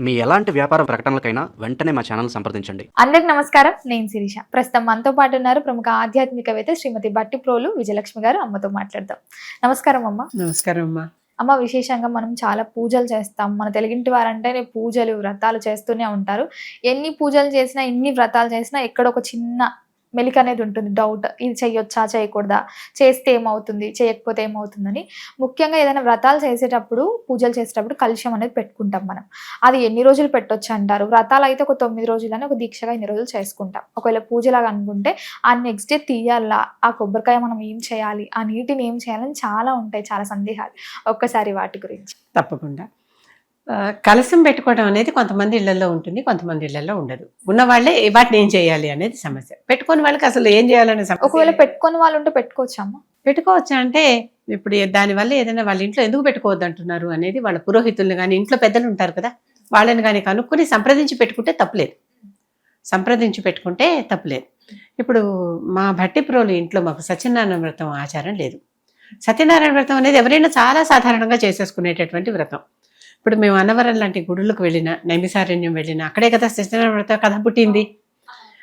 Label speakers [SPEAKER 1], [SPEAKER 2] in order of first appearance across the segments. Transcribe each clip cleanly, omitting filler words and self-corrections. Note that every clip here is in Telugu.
[SPEAKER 1] మీ ఎలాంటి వ్యాపార ప్రకటనలకైనా వెంటనే మా ఛానల్ సంప్రదించండి.
[SPEAKER 2] అందరికి నమస్కారం. నేను శిరీష. ప్రస్తుతం మనతో పాటు ఉన్నారు ప్రముఖ ఆధ్యాత్మికవేత్త శ్రీమతి బట్టి ప్రోలు విజయలక్ష్మి గారు. అమ్మతో మాట్లాడదాం. నమస్కారం అమ్మ.
[SPEAKER 3] నమస్కారం అమ్మా.
[SPEAKER 2] అమ్మ, విశేషంగా మనం చాలా పూజలు చేస్తాం. మన తెలుగింటి వారంటేనే పూజలు వ్రతాలు చేస్తూనే ఉంటారు. ఎన్ని పూజలు చేసినా, ఎన్ని వ్రతాలు చేసినా ఎక్కడ ఒక చిన్న మెలిక అనేది ఉంటుంది. డౌట్, ఇది చెయ్యొచ్చా చేయకూడదా, చేస్తే ఏమవుతుంది, చేయకపోతే ఏమవుతుందని. ముఖ్యంగా ఏదైనా వ్రతాలు చేసేటప్పుడు, పూజలు చేసేటప్పుడు కలుషం అనేది పెట్టుకుంటాం మనం. అది ఎన్ని రోజులు పెట్టొచ్చు అంటారు? వ్రతాలు అయితే ఒక 9 రోజులని ఒక దీక్షగా ఇన్ని రోజులు చేసుకుంటాం. ఒకవేళ పూజలాగా అనుకుంటే ఆ నెక్స్ట్ డే తీయాలా, ఆ కొబ్బరికాయ మనం ఏం చేయాలి, ఆ నీటిని ఏం చేయాలని చాలా ఉంటాయి, చాలా సందేహాలు. ఒక్కసారి వాటి గురించి.
[SPEAKER 3] తప్పకుండా. కలశం పెట్టుకోవడం అనేది కొంతమంది ఇళ్లలో ఉంటుంది, కొంతమంది ఇళ్లలో ఉండదు. ఉన్న వాళ్ళే వాటిని ఏం చేయాలి అనేది సమస్య. పెట్టుకుని వాళ్ళకి అసలు ఏం చేయాలనే సమస్య.
[SPEAKER 2] ఒకవేళ పెట్టుకుని వాళ్ళు ఉంటే పెట్టుకోవచ్చమ్మా?
[SPEAKER 3] పెట్టుకోవచ్చా అంటే ఇప్పుడు దానివల్ల ఏదైనా వాళ్ళ ఇంట్లో ఎందుకు పెట్టుకోవద్దు అంటున్నారు అనేది వాళ్ళ పురోహితుల్ని కానీ, ఇంట్లో పెద్దలు ఉంటారు కదా, వాళ్ళని కానీ కనుక్కొని సంప్రదించి పెట్టుకుంటే తప్పులేదు. సంప్రదించి పెట్టుకుంటే తప్పులేదు. ఇప్పుడు మా భట్టిప్రోలు ఇంట్లో మాకు సత్యనారాయణ వ్రతం ఆచారం లేదు. సత్యనారాయణ వ్రతం అనేది ఎవరైనా చాలా సాధారణంగా చేసేసుకునేటటువంటి వ్రతం. ఇప్పుడు మేము అన్నవరం లాంటి గుడులకు వెళ్ళినా, నైమిసారణ్యం వెళ్ళినా, అక్కడే కదా సత్యనారాయణ వ్రతం కథ పుట్టింది.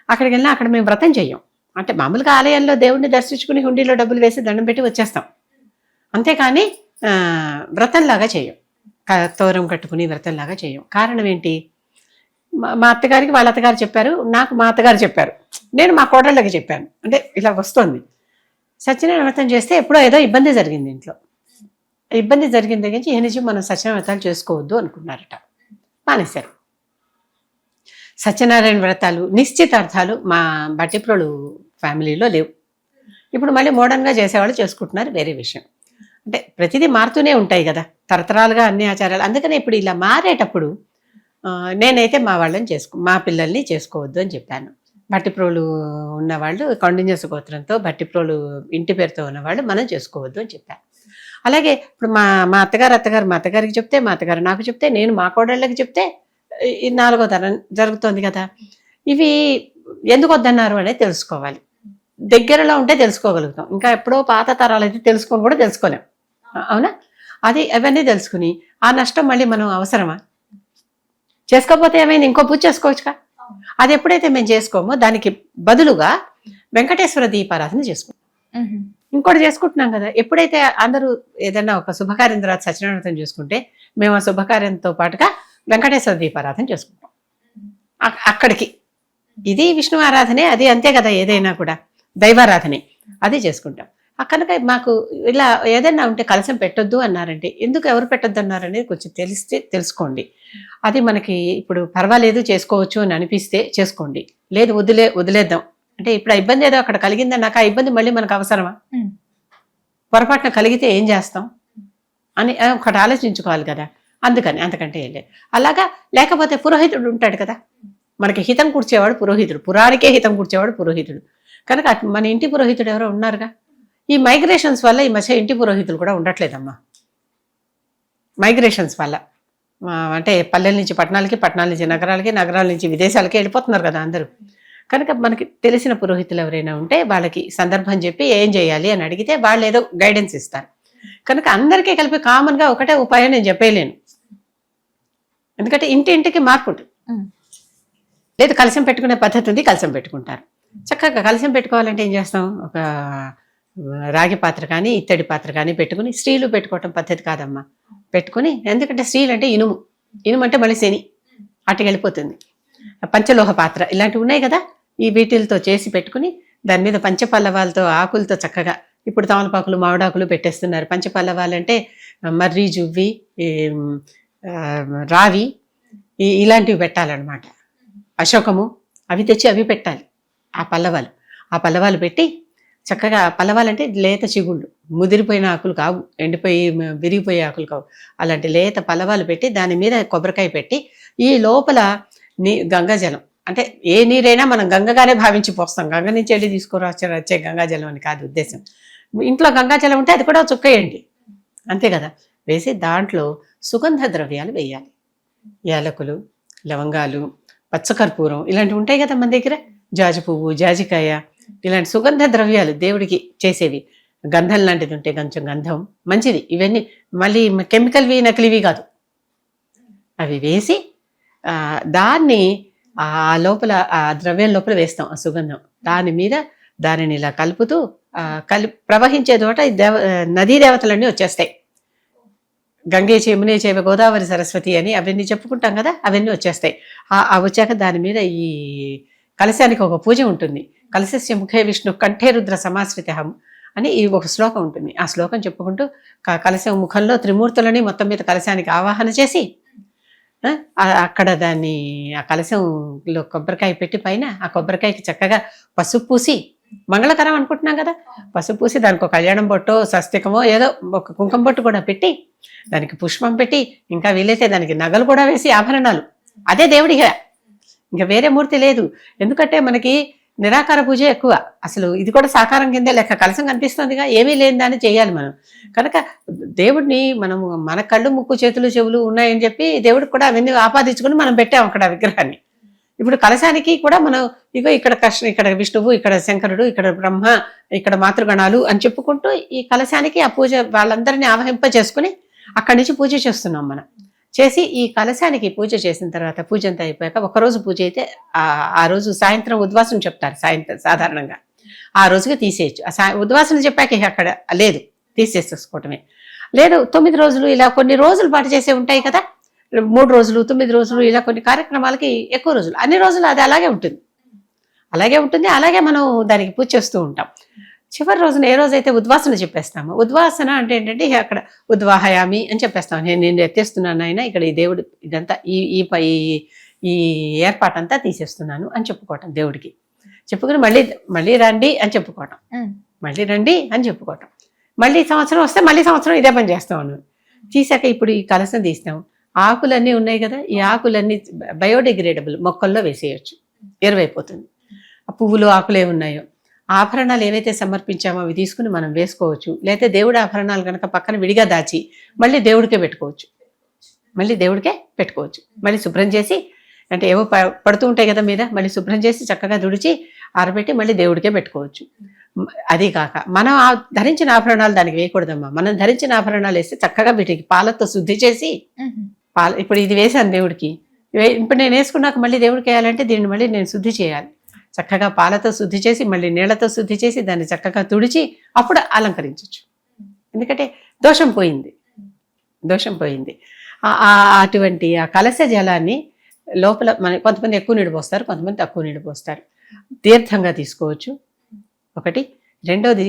[SPEAKER 3] అక్కడికి వెళ్ళినా అక్కడ మేము వ్రతం చెయ్యం. అంటే మామూలుగా ఆలయాల్లో దేవుడిని దర్శించుకుని హుండీలో డబ్బులు వేసి దండం పెట్టి వచ్చేస్తాం. అంతేకాని వ్రతంలాగా చేయం. తోరం కట్టుకుని వ్రతంలాగా చేయం. కారణం ఏంటి? మా అత్తగారికి వాళ్ళ అత్తగారు చెప్పారు, నాకు మా అత్తగారు చెప్పారు, నేను మా కోడళ్ళకి చెప్పాను. అంటే ఇలా వస్తుంది. సత్యనారాయణ వ్రతం చేస్తే ఎప్పుడో ఏదో ఇబ్బంది జరిగింది ఇంట్లో. ఇబ్బంది జరిగిన దగ్గర నుంచి ఏ నుంచి మనం సత్యనారాయణ వ్రతాలు చేసుకోవద్దు అనుకున్నారట, మానేశారు. సత్యనారాయణ వ్రతాలు నిశ్చితార్థాలు మా బట్టిప్రోలు ఫ్యామిలీలో లేవు. ఇప్పుడు మళ్ళీ మోడర్న్గా చేసేవాళ్ళు చేసుకుంటున్నారు, వేరే విషయం. అంటే ప్రతిదీ మారుతూనే ఉంటాయి కదా, తరతరాలుగా అన్ని ఆచారాలు. అందుకనే ఇప్పుడు ఇలా మారేటప్పుడు నేనైతే మా వాళ్ళని మా పిల్లల్ని చేసుకోవద్దు అని చెప్పాను. భట్టిప్రోలు ఉన్నవాళ్ళు, కౌండిన్యస్ గోత్రంతో భట్టిప్రోలు ఇంటి పేరుతో ఉన్నవాళ్ళు మనం చేసుకోవద్దు అని చెప్పాను. అలాగే ఇప్పుడు మా అత్తగారికి చెప్తే, మా అత్తగారు నాకు చెప్తే, నేను మా కోడళ్ళకి చెప్తే, 4వ తరం జరుగుతోంది కదా. ఇవి ఎందుకు వద్దన్నారు అనేది తెలుసుకోవాలి. దగ్గరలో ఉంటే తెలుసుకోగలుగుతాం. ఇంకా ఎప్పుడో పాత తరాలు అయితే తెలుసుకొని కూడా తెలుసుకోలేం, అవునా? అవన్నీ తెలుసుకుని ఆ నష్టం మళ్ళీ మనం అవసరమా? చేసుకోకపోతే ఏమైంది, ఇంకో పూజ చేసుకోవచ్చుగా. అది ఎప్పుడైతే మేము చేసుకోమో దానికి బదులుగా వెంకటేశ్వర దీపారాధన చేసుకుంటాం. ఇంకోటి చేసుకుంటున్నాం కదా. ఎప్పుడైతే అందరూ ఏదైనా ఒక శుభకార్యం తర్వాత సత్యనారాయణ వ్రతం చేసుకుంటే, మేము ఆ శుభకార్యంతో పాటుగా వెంకటేశ్వర దీపారాధన చేసుకుంటాం. అక్కడికి ఇది విష్ణు ఆరాధనే, అది అంతే కదా. ఏదైనా కూడా దైవారాధనే, అది చేసుకుంటాం. కనుక మాకు ఇలా ఏదైనా ఉంటే కలశం పెట్టొద్దు అన్నారంటే, ఎందుకు ఎవరు పెట్టొద్దు అన్నారనేది కొంచెం తెలుసుకోండి. అది మనకి ఇప్పుడు పర్వాలేదు చేసుకోవచ్చు అని అనిపిస్తే చేసుకోండి, లేదు వదిలేద్దాం అంటే ఇప్పుడు ఆ ఇబ్బంది ఏదో అక్కడ కలిగిందని నాకు ఆ ఇబ్బంది మళ్ళీ మనకు అవసరమా? పొరపాటున కలిగితే ఏం చేస్తాం అని ఒకటి ఆలోచించుకోవాలి కదా. అందుకని అంతకంటే వెళ్ళే అలాగా. లేకపోతే పురోహితుడు ఉంటాడు కదా, మనకి హితం కూర్చేవాడు పురోహితుడు, పురానికే హితం కూర్చేవాడు పురోహితుడు. కనుక మన ఇంటి పురోహితుడు ఎవరో ఉన్నారుగా. ఈ మైగ్రేషన్స్ వల్ల ఈ మధ్య ఇంటి పురోహితులు కూడా ఉండట్లేదమ్మా. మైగ్రేషన్స్ వల్ల అంటే పల్లెల నుంచి పట్టణాలకి, పట్టణాల నుంచి నగరాలకి, నగరాల నుంచి విదేశాలకి వెళ్ళిపోతున్నారు కదా అందరూ. కనుక మనకి తెలిసిన పురోహితులు ఎవరైనా ఉంటే వాళ్ళకి సందర్భం చెప్పి ఏం చేయాలి అని అడిగితే వాళ్ళు ఏదో గైడెన్స్ ఇస్తారు. కనుక అందరికీ కలిపి కామన్గా ఒకటే ఉపాయం నేను చెప్పలేను, ఎందుకంటే ఇంటింటికి మార్పు ఉంటుంది. లేదు కలశం పెట్టుకునే పద్ధతి ఉంది, కలశం పెట్టుకుంటారు. చక్కగా కలశం పెట్టుకోవాలంటే ఏం చేస్తాం, ఒక రాగి పాత్ర కానీ ఇత్తడి పాత్ర కానీ పెట్టుకుని, స్త్రీలు పెట్టుకోవటం పద్ధతి కాదమ్మా, పెట్టుకుని, ఎందుకంటే స్త్రీలు అంటే ఇనుము అంటే మళ్ళీ శని అటుకి వెళ్ళిపోతుంది. పంచలోహ పాత్ర ఇలాంటివి ఉన్నాయి కదా, ఈ వీటిలతో చేసి పెట్టుకుని దాని మీద పంచపల్లవాలతో ఆకులతో చక్కగా, ఇప్పుడు తమలపాకులు మామిడాకులు పెట్టేస్తున్నారు. పంచపల్లవాలు అంటే మర్రి, జువ్వి, రావి ఇలాంటివి పెట్టాలన్నమాట. అశోకము అవి తెచ్చి అవి పెట్టాలి. ఆ పల్లవాలు పెట్టి చక్కగా, పల్లవాలంటే లేత చిగుళ్ళు, ముదిరిపోయిన ఆకులు కావు, ఎండిపోయి విరిగిపోయే ఆకులు కావు, అలాంటి లేత పల్లవాలు పెట్టి దాని మీద కొబ్బరికాయ పెట్టి, ఈ లోపల గంగాజలం, అంటే ఏ నీరైనా మనం గంగగానే భావించి పోస్తాం, గంగ నుంచి వెళ్ళి వచ్చే గంగాజలం అని కాదు ఉద్దేశం. ఇంట్లో గంగాజలం ఉంటే అది కూడా చుక్కేయండి, అంతే కదా. వేసి దాంట్లో సుగంధ ద్రవ్యాలు వేయాలి. యాలకులు, లవంగాలు, పచ్చకర్పూరం ఇలాంటివి ఉంటాయి కదా మన దగ్గర, జాజి పువ్వు, జాజికాయ, ఇలాంటి సుగంధ ద్రవ్యాలు దేవుడికి చేసేవి. గంధం లాంటిది ఉంటే కొంచెం గంధం మంచిది. ఇవన్నీ మళ్ళీ కెమికల్వి నకిలీవి కాదు. అవి వేసి దాన్ని ఆ లోపల ఆ ద్రవ్యం లోపల వేస్తాం ఆ సుగంధం. దాని మీద దానిని ఇలా కలుపుతూ ప్రవహించే చోట నదీ దేవతలన్నీ వచ్చేస్తాయి. గంగే యమునే చైవ గోదావరి సరస్వతి అని అవన్నీ చెప్పుకుంటాం కదా, అవన్నీ వచ్చేస్తాయి. వచ్చాక దాని మీద ఈ కలశానికి ఒక పూజ ఉంటుంది. కలశస్య ముఖే విష్ణు కంఠే రుద్ర సమాశ్రితహం అని ఈ ఒక శ్లోకం ఉంటుంది. ఆ శ్లోకం చెప్పుకుంటూ కలశం ముఖంలో త్రిమూర్తులని మొత్తం మీద కలశానికి ఆవాహన చేసి అక్కడ దాన్ని ఆ కలశంలో కొబ్బరికాయ పెట్టి పైన ఆ కొబ్బరికాయకి చక్కగా పసుపు పూసి, మంగళకరం అనుకుంటున్నాం కదా, పసుపు పూసి దానికి ఒక కళ్యాణం బొట్టో స్వస్తికమో ఏదో ఒక కుంకుమ బొట్టు కూడా పెట్టి దానికి పుష్పం పెట్టి ఇంకా వీలైతే దానికి నగలు కూడా వేసి ఆభరణాలు. అదే దేవుడిగా, ఇంకా వేరే మూర్తి లేదు. ఎందుకంటే మనకి నిరాకార పూజ ఎక్కువ. అసలు ఇది కూడా సాకారం కిందే లెక్క. కలశం కనిపిస్తుందిగా, ఏమీ లేని దాన్ని చేయాలి మనం. కనుక దేవుడిని మనము మన కళ్ళు ముక్కు చేతులు చెవులు ఉన్నాయని చెప్పి దేవుడికి కూడా అవన్నీ ఆపాదించుకుని మనం పెట్టాం అక్కడ విగ్రహాన్ని. ఇప్పుడు కలశానికి కూడా మనం ఇగో ఇక్కడ విష్ణువు, ఇక్కడ శంకరుడు, ఇక్కడ బ్రహ్మ, ఇక్కడ మాతృగణాలు అని చెప్పుకుంటూ ఈ కలశానికి ఆ పూజ వాళ్ళందరినీ ఆవహింప చేసుకుని అక్కడి నుంచి పూజ చేస్తున్నాం మనం. చేసి ఈ కలశానికి పూజ చేసిన తర్వాత పూజ అంతా అయిపోయాక ఒకరోజు పూజ అయితే ఆ రోజు సాయంత్రం ఉద్వాసన చెప్తారు. సాయంత్రం సాధారణంగా ఆ రోజుగా తీసేయచ్చు. ఉద్వాసన చెప్పాక అక్కడ లేదు, తీసేసుకోవటమే. లేదు 9 రోజులు ఇలా కొన్ని రోజులు పాటు చేసే ఉంటాయి కదా, 3 రోజులు 9 రోజులు ఇలా కొన్ని కార్యక్రమాలకి ఎక్కువ రోజులు, అన్ని రోజులు అది అలాగే ఉంటుంది. అలాగే మనం దానికి పూజ చేస్తూ ఉంటాం. చివరి రోజున ఏ రోజైతే ఉద్వాసన చెప్పేస్తాము, ఉద్వాసన అంటే ఏంటంటే అక్కడ ఉద్వాహయామి అని చెప్పేస్తాము. నేను ఎత్తేస్తున్నాను ఆయన, ఇక్కడ ఈ దేవుడు ఇదంతా ఈ ఏర్పాటంతా తీసేస్తున్నాను అని చెప్పుకోవటం దేవుడికి. చెప్పుకుని మళ్ళీ రండి అని చెప్పుకోవటం, మళ్ళీ సంవత్సరం వస్తే మళ్ళీ సంవత్సరం ఇదే పని చేస్తాం. తీసాక ఇప్పుడు ఈ కలసం తీస్తాం. ఆకులన్నీ ఉన్నాయి కదా, ఈ ఆకులన్నీ బయోడిగ్రేడబుల్ మొక్కల్లో వేసేయచ్చు, ఎరువైపోతుంది. ఆ పువ్వులు ఆకులు ఏమున్నాయో ఆభరణాలు ఏవైతే సమర్పించామో అవి తీసుకుని మనం వేసుకోవచ్చు. లేకపోతే దేవుడి ఆభరణాలు కనుక పక్కన విడిగా దాచి మళ్ళీ దేవుడికే పెట్టుకోవచ్చు. మళ్ళీ శుభ్రం చేసి, అంటే ఏవో పడుతూ ఉంటాయి కదా మీద, మళ్ళీ శుభ్రం చేసి చక్కగా తుడిచి ఆరబెట్టి మళ్ళీ దేవుడికే పెట్టుకోవచ్చు. అది కాక మనం ధరించిన ఆభరణాలు దానికి వేయకూడదమ్మా. మనం ధరించిన ఆభరణాలు వేస్తే చక్కగా వీటికి పాలతో శుద్ధి చేసి, ఇప్పుడు ఇది వేసాను దేవుడికి, ఇప్పుడు నేను వేసుకున్నాక మళ్ళీ దేవుడికి వేయాలంటే దీన్ని మళ్ళీ నేను శుద్ధి చేయాలి. చక్కగా పాలతో శుద్ధి చేసి మళ్ళీ నీళ్లతో శుద్ధి చేసి దాన్ని చక్కగా తుడిచి అప్పుడు అలంకరించవచ్చు. ఎందుకంటే దోషం పోయింది. అటువంటి ఆ కలశ జలాన్ని లోపల కొంతమంది ఎక్కువ నీళ్ళు పోస్తారు, కొంతమంది తక్కువ నీళ్ళు పోస్తారు. తీర్థంగా తీసుకోవచ్చు ఒకటి. రెండోది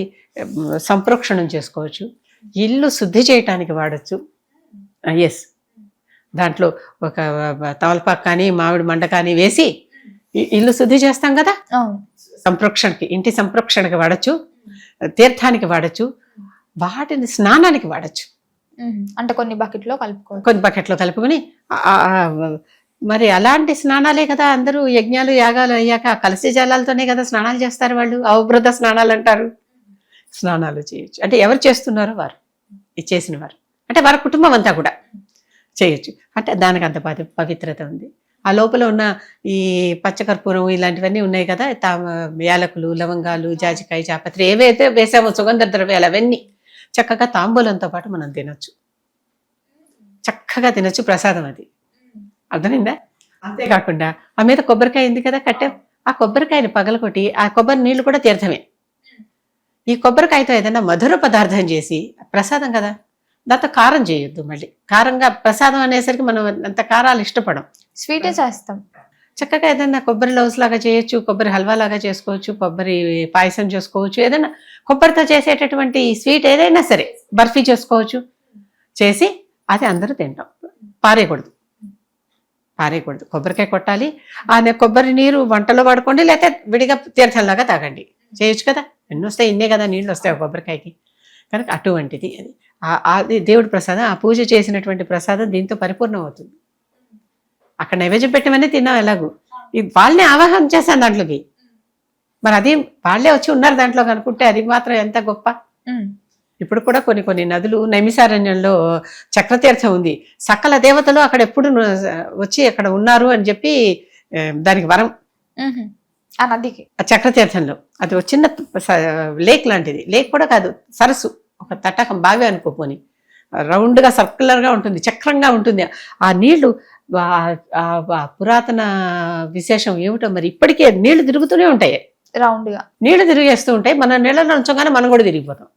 [SPEAKER 3] సంప్రోక్షణం చేసుకోవచ్చు. ఇల్లు శుద్ధి చేయటానికి వాడచ్చు. దాంట్లో ఒక తమలపాకు కానీ మామిడి మండ కానీ వేసి ఇల్లు శుద్ధి చేస్తాం కదా, సంప్రోక్షణకి, ఇంటి సంప్రోక్షణకి వాడచ్చు, తీర్థానికి వాడచ్చు, వాటిని స్నానానికి వాడచ్చు.
[SPEAKER 2] అంటే కొన్ని బకెట్లో
[SPEAKER 3] కలుపుకొని మరి అలాంటి స్నానాలే కదా అందరూ యజ్ఞాలు యాగాలు అయ్యాక కలశ జలాలతోనే కదా స్నానాలు చేస్తారు వాళ్ళు. అవబృత స్నానాలు అంటారు. స్నానాలు చేయొచ్చు. అంటే ఎవరు చేస్తున్నారో వారు, చేసిన వారు అంటే వారి కుటుంబం అంతా కూడా చేయొచ్చు. అంటే దానికి అంత పవిత్రత ఉంది. ఆ లోపల ఉన్న ఈ పచ్చకర్పూరం ఇలాంటివన్నీ ఉన్నాయి కదా, యాలకులు, లవంగాలు, జాజికాయ, జాపత్రి ఏవైతే వేసామో సుగంధ ద్రవ్యాలు అవన్నీ చక్కగా తాంబూలంతో పాటు మనం తినొచ్చు. ప్రసాదం అది. అర్థమైందా? అంతేకాకుండా ఆ మీద కొబ్బరికాయ ఉంది కదా కట్టాం, ఆ కొబ్బరికాయని పగలకొట్టి ఆ కొబ్బరి నీళ్లు కూడా తీర్థమే. ఈ కొబ్బరికాయతో ఏదైనా మధుర పదార్థం చేసి, ప్రసాదం కదా, దాంతో కారం చేయొద్దు. మళ్ళీ కారంగా ప్రసాదం అనేసరికి మనం అంత కారాలు ఇష్టపడం,
[SPEAKER 2] స్వీటే చేస్తాం.
[SPEAKER 3] చక్కగా ఏదైనా కొబ్బరి లౌస్ లాగా చేయొచ్చు, కొబ్బరి హల్వా లాగా చేసుకోవచ్చు, కొబ్బరి పాయసం చేసుకోవచ్చు, ఏదైనా కొబ్బరితో చేసేటటువంటి స్వీట్ ఏదైనా సరే, బర్ఫీ చేసుకోవచ్చు. చేసి అది అందరూ తింటాం. పారేయకూడదు. కొబ్బరికాయ కొట్టాలి. ఆ కొబ్బరి నీరు వంటలో వాడుకోండి, లేకపోతే విడిగా తీర్థంలాగా తాగండి, చేయొచ్చు కదా. ఎన్ని వస్తాయి, ఇన్నే కదా నీళ్ళు వస్తాయి కొబ్బరికాయకి. కనుక అటువంటిది అది దేవుడి ప్రసాదం. ఆ పూజ చేసినటువంటి ప్రసాదం దీంతో పరిపూర్ణం అవుతుంది. అక్కడ నైవేద్యం పెట్టమని తిన్నాం ఎలాగూ, వాళ్ళని ఆవాహన చేశాను దాంట్లోకి. మరి అది వాళ్ళే వచ్చి ఉన్నారు దాంట్లో అనుకుంటే అది మాత్రం ఎంత గొప్ప. ఇప్పుడు కూడా కొన్ని నదులు, నైమిసారణ్యంలో చక్రతీర్థం ఉంది. సకల దేవతలు అక్కడ ఎప్పుడు వచ్చి అక్కడ ఉన్నారు అని చెప్పి దానికి వరం.
[SPEAKER 2] ఆ నదికి,
[SPEAKER 3] ఆ చక్రతీర్థంలో అది చిన్న లేక్ లాంటిది, లేక్ కూడా కాదు, సరస్సు, ఒక తటాకం బావి అనుకోపోని. రౌండ్గా సర్క్యులర్గా ఉంటుంది, చక్రంగా ఉంటుంది. ఆ నీళ్లు ఆ పురాతన విశేషం ఏమిటో మరి, ఇప్పటికే నీళ్లు తిరుగుతూనే ఉంటాయి,
[SPEAKER 2] రౌండ్ గా
[SPEAKER 3] నీళ్లు తిరిగేస్తూ ఉంటాయి. మన నీళ్ళలో ఉంచగానే మనం కూడా తిరిగిపోతాం.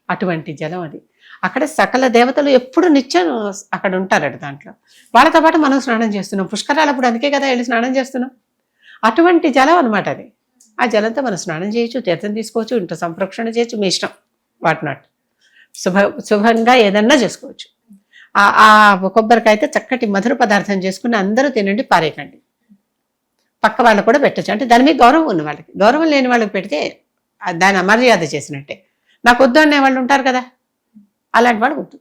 [SPEAKER 3] అటువంటి జలం అది. అక్కడ సకల దేవతలు ఎప్పుడు నిత్యం అక్కడ ఉంటారట దాంట్లో. వాళ్ళతో పాటు మనం స్నానం చేస్తున్నాం. పుష్కరాలప్పుడు అందుకే కదా వెళ్ళి స్నానం చేస్తున్నాం. అటువంటి జలం అనమాట అది. ఆ జలంతో మనం స్నానం చేయొచ్చు, తీర్థం తీసుకోవచ్చు, ఇంట్లో సంరక్షణ చేయొచ్చు, మీ ఇష్టం. వాటినాట్ శుభంగా ఏదన్నా చేసుకోవచ్చు. ఆ కొబ్బరికాయతో చక్కటి మధుర పదార్థం చేసుకుని అందరూ తినండి, పారేయకండి. పక్క వాళ్ళకు కూడా పెట్టచ్చు. అంటే దాని మీద గౌరవం ఉన్న వాళ్ళకి. గౌరవం లేని వాళ్ళకి పెడితే దాని అమర్యాద చేసినట్టే. నాకు వద్దు అనే వాళ్ళు ఉంటారు కదా, అలాంటి వాడు వద్దు.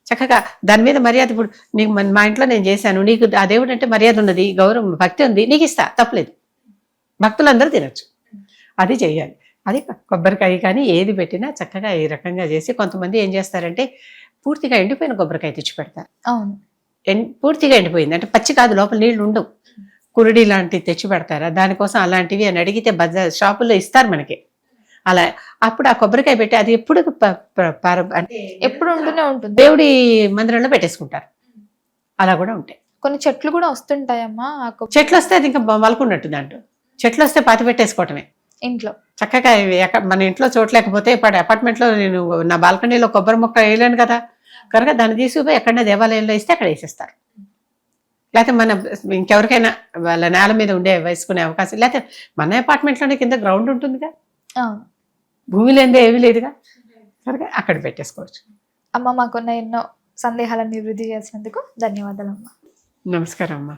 [SPEAKER 3] చక్కగా దాని మీద మర్యాద. ఇప్పుడు నీకు మా ఇంట్లో నేను చేశాను, నీకు ఆ దేవుడు అంటే మర్యాద ఉన్నది, గౌరవం భక్తి ఉంది, నీకు ఇస్తా, తప్పలేదు. భక్తులందరూ తినచ్చు. అది చెయ్యాలి. అది కొబ్బరికాయ కానీ ఏది పెట్టినా చక్కగా ఈ రకంగా చేసి. కొంతమంది ఏం చేస్తారంటే పూర్తిగా ఎండిపోయిన కొబ్బరికాయ తెచ్చి పెడతారు.
[SPEAKER 2] అవును,
[SPEAKER 3] పూర్తిగా ఎండిపోయింది అంటే పచ్చి కాదు, లోపల నీళ్లు ఉండవు, కురుడి లాంటివి తెచ్చి పెడతారా. దానికోసం అలాంటివి అని అడిగితే బజార్ షాపుల్లో ఇస్తారు మనకి. అలా అప్పుడు ఆ కొబ్బరికాయ పెట్టి అది ఎప్పుడు అంటే
[SPEAKER 2] ఎప్పుడు ఉంటూనే ఉంటుంది.
[SPEAKER 3] దేవుడి మందిరంలో పెట్టేసుకుంటారు. అలా కూడా ఉంటాయి.
[SPEAKER 2] కొన్ని చెట్లు కూడా వస్తుంటాయమ్మా
[SPEAKER 3] చెట్లు వస్తే అది ఇంకా మలుకున్నట్టు. దాంట్లో చెట్లు వస్తే పాతి పెట్టేసుకోవటమే
[SPEAKER 2] ఇంట్లో.
[SPEAKER 3] చక్కగా మన ఇంట్లో చోట్లేకపోతే ఇప్పుడు అపార్ట్మెంట్లో నేను నా బాల్కనీలో కొబ్బరి మొక్క వేయలేను కదా, కనుక దాన్ని తీసుకుపోయి ఎక్కడైనా దేవాలయంలో ఇస్తే అక్కడ వేసేస్తారు. లేకపోతే మన ఇంకెవరికైనా వాళ్ళ నేల మీద ఉండే వేసుకునే అవకాశం. లేకపోతే మన అపార్ట్మెంట్లోనే కింద గ్రౌండ్ ఉంటుందిగా, భూమి లేనిదే ఏమీ లేదుగా, కనుక అక్కడ పెట్టేసుకోవచ్చు.
[SPEAKER 2] అమ్మ, మాకున్న ఎన్నో సందేహాలను నివృత్తి చేసినందుకు ధన్యవాదాలు అమ్మా.
[SPEAKER 3] నమస్కారం అమ్మా.